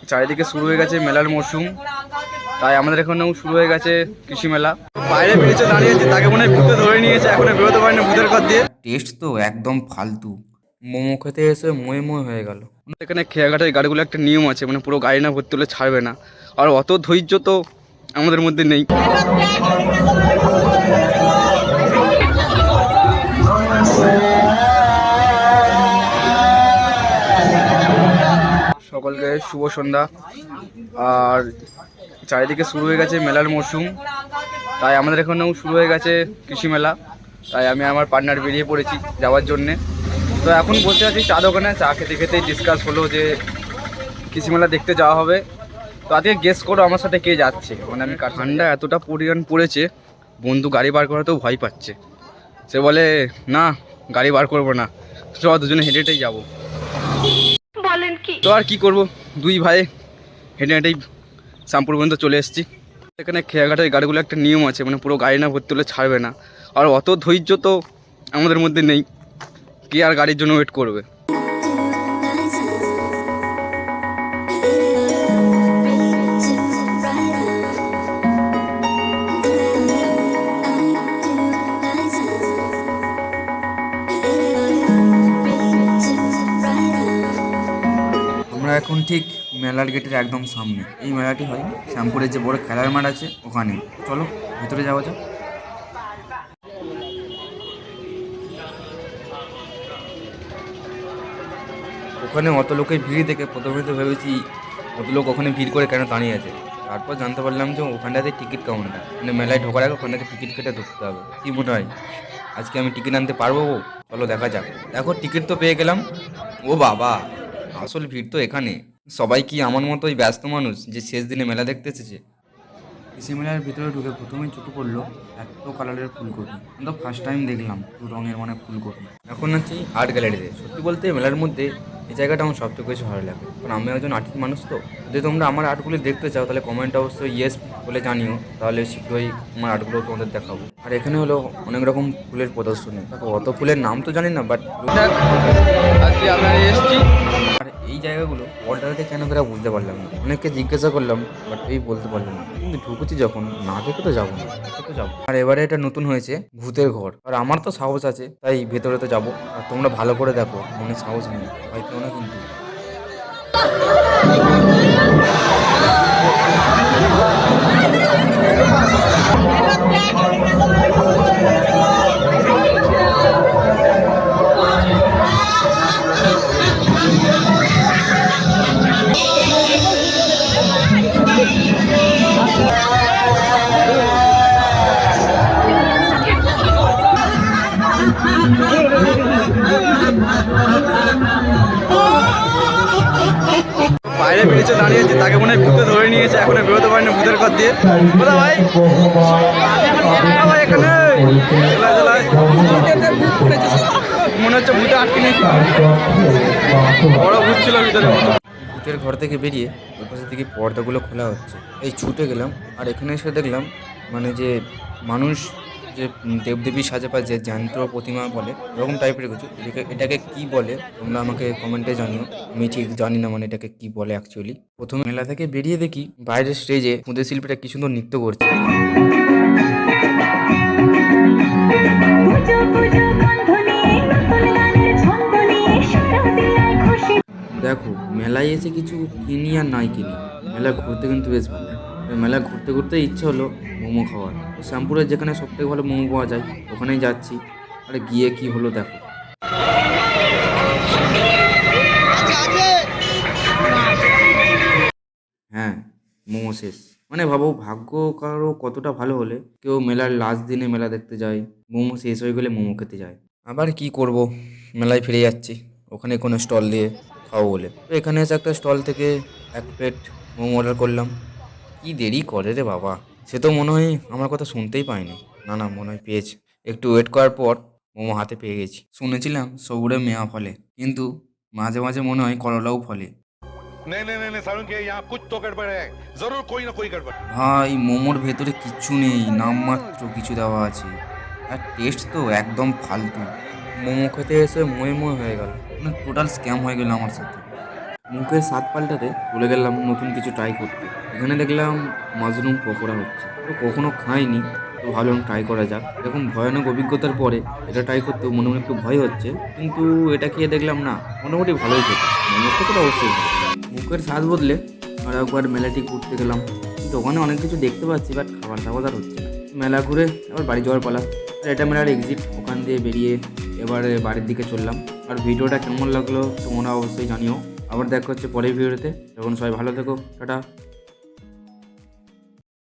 চারিদিকে শুরু হয়ে গেছে মেলার মরশুম, তাই আমাদের এখানেও শুরু হয়ে গেছে কৃষি মেলা। বাইরে বেরিয়েছে দাঁড়িয়েছে, তাকে মনে হয় ভূতে ধরে নিয়েছে, এখনো বেরোতে পারেনি ভূতের ঘর দিয়ে। টেস্ট তো একদম ফালতু, মোমো খেতে এসে ময়ে ময়ে হয়ে গেল। এখানে খেয়াঘাটের গাড়িগুলো একটা নিয়ম আছে, মানে পুরো গাড়ি না ভর্তি হলে ছাড়বে না, আর অত ধৈর্য তো আমাদের মধ্যে নেই। সকলকে শুভ সন্ধ্যা। আর চারিদিকে শুরু হয়ে গেছে মেলার মরশুম, তাই আমাদের এখানেও শুরু হয়ে গেছে কৃষি মেলা। তাই আমি আমার পার্টনার বেরিয়ে পড়েছি যাওয়ার জন্যে। তো এখন বসে আছি চা দোকানে, চা খেতে খেতেই ডিসকাস হলো যে কৃষি মেলা দেখতে যাওয়া হবে। তো আজকে গেস করো আমার সাথে কে যাচ্ছে। মানে আমি ঠান্ডা এতটা পরিমাণ পড়েছে, বন্ধু গাড়ি বার করাতেও ভয় পাচ্ছে। সে বলে না গাড়ি বার করবো না, চ দুজনে হেঁটে হেঁটেই যাবো। তো আর কি করবো, দুই ভাই হেঁটে হেঁটেই শ্যামপুর পর্যন্ত চলে এসেছি। এখানে খেয়াঘাটের গাড়িগুলো একটা নিয়ম আছে, মানে পুরো গাড়ি না ভর্তি হলে ছাড়বে না, আর অত ধৈর্য তো আমাদের মধ্যে নেই, কে আর গাড়ির জন্য ওয়েট করবে। আমরা এখন ঠিক মেলার গেটের একদম সামনে। এই মেলাটি হয় শ্যামপুরের যে বড় খেলার মাঠ আছে ওখানে। চলো ভেতরে যাওয়া যাক। ওখানে অত লোকের ভিড় দেখে প্রথমে তো ভেবেছি অত লোক ওখানে ভিড় করে কেন দাঁড়িয়ে আছে। তারপর জানতে পারলাম যে ওখানটাতে টিকিট কাউন্টার, মানে মেলায় ঢোকার আগে ওখান থেকে টিকিট কেটে ঢুকতে হবে। কী মনে হয় আজকে আমি টিকিট আনতে পারবো? চলো দেখা যাক। দেখো টিকিট তো পেয়ে গেলাম। ও বাবা, আসল ভিড় তো এখানে। সবাই কি আমার মতোই ব্যস্ত মানুষ যে শেষ দিনে মেলা দেখতে এসেছে? কৃষি মেলার ভিতরে ঢুকে প্রথমেই চোখে পড়লো এত কালারের ফুলকপি। আমি তো ফার্স্ট টাইম দেখলাম দু রঙের মানে ফুলকপি। এখন আছি আর্ট গ্যালারিতে। সত্যি বলতে মেলার মধ্যে এই জায়গাটা আমার সবথেকে বেশি ভালো লাগে, কারণ আমি একজন আর্টিস্ট মানুষ। তো যদি তোমরা আমার আর্টগুলি দেখতে চাও তাহলে কমেন্টে অবশ্যই ইয়েস বলে জানিও, তাহলে শীঘ্রই আমার আর্টগুলো তোমাদের দেখাবো। আর এখানে হলো অনেক রকম ফুলের প্রদর্শনী। দেখো অত ফুলের নাম তো জানি না, বাট আজকে আমরা এসেছি। আর এই জায়গাগুলো অল্টারনেটে কেন করে বুঝতে পারলাম না। অনেককে জিজ্ঞাসা করলাম বাট এই বলতে পারলাম না। কিন্তু ঢুকেছি যখন, না দেখে তো যাবো না, দেখে তো যাবো। আর এবারে এটা নতুন হয়েছে ভূতের ঘর, আর আমার তো সাহস আছে তাই ভেতরে তো যাবো। আর তোমরা ভালো করে দেখো, মনে সাহস নেই ভয় পেও না কিন্তু। বাইরে বেরিয়েছে দাঁড়িয়েছে, তাকে মনে হয় ভূতে ধরে নিয়েছে, এখনো বেরোতে পারেনি ভূতের ঘর দিয়ে। কোথা ভাই ভাই এখানে মনে হচ্ছে ভূতে আটকে নিয়েছে, বড় ভূত ছিল ভিতরে। ভূতের ঘর থেকে বেরিয়ে ওই পাশে থেকে পর্দাগুলো খোলা হচ্ছে, এই ছুটে গেলাম। আর এখানে এসে দেখলাম মানে যে মানুষ যে দেবদেবী সাজে পায়, যে জ্যান্ত প্রতিমা বলে এরকম টাইপের কিছু। এটাকে কি বলে তোমরা আমাকে কমেন্টে জানিও, আমি ঠিক জানি না মানে এটাকে কি বলে অ্যাকচুয়ালি। প্রথমে মেলা থেকে বেরিয়ে দেখি বাইরের স্টেজে খুদে শিল্পীরা কি সুন্দর নৃত্য করছে। দেখো মেলায় এসে কিছু কিনি আর নাই কিনি, মেলা ঘুরতে কিন্তু বেশ ভালো। মেলা ঘুরতে ঘুরতে ইচ্ছে হলো মোমো খাওয়ার। শ্যামপুরের যেখানে সবথেকে ভালো মোমো পাওয়া যায় ওখানেই যাচ্ছি। আরে গিয়ে কি হলো দেখো। হ্যাঁ, মোমো শেষ। মানে ভাবো ভাগ্য কারো কতটা ভালো হলে কেউ মেলার লাস্ট দিনে মেলা দেখতে যায়, মোমো শেষ হয়ে গেলে মোমো খেতে যায়। আবার কি করব, মেলায় ফিরে যাচ্ছি ওখানে কোনো স্টল দিয়ে খাবো বলে। তো এখানে এসে একটা স্টল থেকে এক প্লেট মোমো অর্ডার করলাম। কি দেরি করে রে বাবা, সে তো মনে হয় আমার কথা শুনতেই পায়নি। না না, মনে হয় পেয়েছে। একটু ওয়েট করার পর মোমো হাতে পেয়ে গেছি। শুনেছিলাম সবুরে মেয়া ফলে, কিন্তু মাঝে মাঝে মনে হয় করলাও ফলে। नहीं नहीं नहीं सारुण के यहाँ कुछ तो गड़बड़ है, जरूर कोई ना कोई गड़बड़। ভাই মোমোর ভেতরে কিচ্ছু নেই, নামমাত্র কিছু দেওয়া আছে, আর টেস্ট তো একদম ফালতু। মোমো খেতে এসে ময়ে ময়ে হয়ে গেল, মানে টোটাল স্ক্যাম হয়ে গেল আমার সাথে। মুখের স্বাদ পাল্টাতে চলে গেলাম নতুন কিছু ট্রাই করতে। এখানে দেখলাম মাশরুম পকোড়া হচ্ছে, তো কখনো খাইনি, তো ভাবলাম ট্রাই করা যাক। এরকম ভয়ানক অভিজ্ঞতার পরে এটা ট্রাই করতেও মনে মনে একটু ভয় হচ্ছে, কিন্তু এটা খেয়ে দেখলাম না, মোটামুটি ভালোই খেতে। মোমোর থেকে তো অবশ্যই ভালো। মুখের স্বাদ বদলে আর একবার মেলাটি ঘুরতে গেলাম। কিন্তু ওখানে অনেক কিছু দেখতে পাচ্ছি, বাট খাবার দাবার আর হচ্ছে না। মেলা ঘুরে এবার বাড়ি যাওয়ার পালা। আর এটা মেলার এক্সিট, ওখান দিয়ে বেরিয়ে এবারে বাড়ির দিকে চললাম। আর ভিডিওটা কেমন লাগলো তোমরা অবশ্যই জানিও। আবার দেখা হচ্ছে পরের ভিডিওতে। তখন সবাই ভালো থেকো, টাটা।